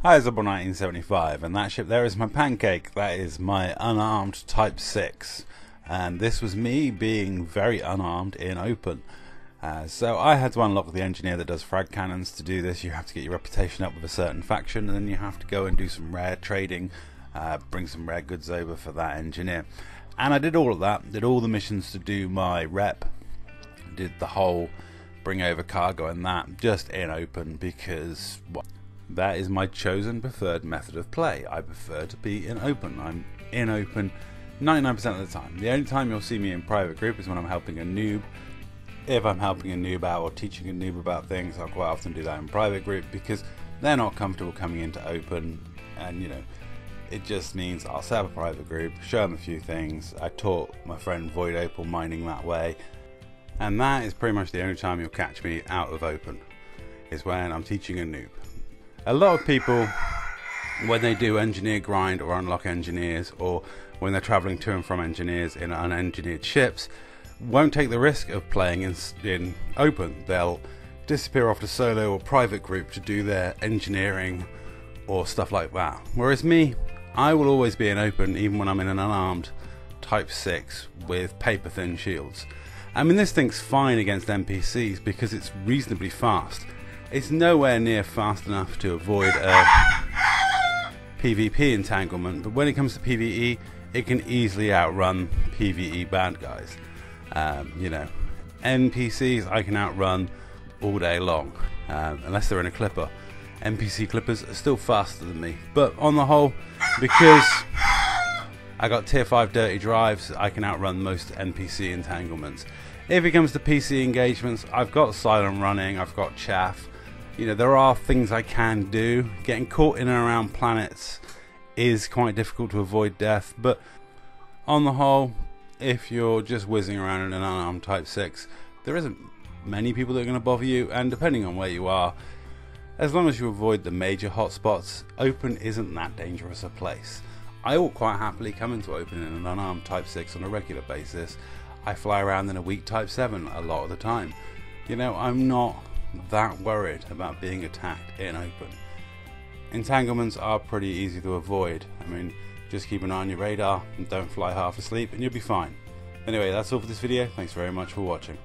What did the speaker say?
Hi, it's Double 1975, and that ship there is my pancake. That is my unarmed Type 6, and this was me being very unarmed in open. So I had to unlock the engineer that does frag cannons. To do this, you have to get your reputation up with a certain faction, and then you have to go and do some rare trading, bring some rare goods over for that engineer. And I did all of that, did all the missions to do my rep, did the whole bring over cargo and that, just in open, because that is my chosen preferred method of play. I prefer to be in open. I'm in open 99% of the time. The only time you'll see me in private group is when I'm helping a noob. If I'm helping a noob out or teaching a noob about things, I'll quite often do that in private group because they're not comfortable coming into open, and it just means I'll set up a private group, show them a few things. I taught my friend Void Opal mining that way, and that is pretty much the only time you'll catch me out of open, is when I'm teaching a noob. A lot of people, when they do engineer grind or unlock engineers, or when they're traveling to and from engineers in unengineered ships, won't take the risk of playing in open. They'll disappear off to solo or private group to do their engineering or stuff like that. Whereas me, I will always be in open, even when I'm in an unarmed Type 6 with paper thin shields. I mean, this thing's fine against NPCs because it's reasonably fast. It's nowhere near fast enough to avoid a PvP entanglement, but when it comes to PvE, it can easily outrun PvE bad guys. NPCs I can outrun all day long, unless they're in a clipper. NPC clippers are still faster than me, but on the whole, because I got tier 5 dirty drives, I can outrun most NPC entanglements. If it comes to PC engagements, I've got silent running, I've got chaff. There are things I can do. Getting caught in and around planets is quite difficult to avoid death, but on the whole, if you're just whizzing around in an unarmed Type 6, there isn't many people that are going to bother you, and depending on where you are, as long as you avoid the major hotspots, open isn't that dangerous a place. I will quite happily come into open in an unarmed Type 6 on a regular basis. I fly around in a weak Type 7 a lot of the time. I'm not that worried about being attacked in open. Entanglements are pretty easy to avoid. I mean, just keep an eye on your radar and don't fly half asleep and you'll be fine. Anyway, that's all for this video. Thanks very much for watching.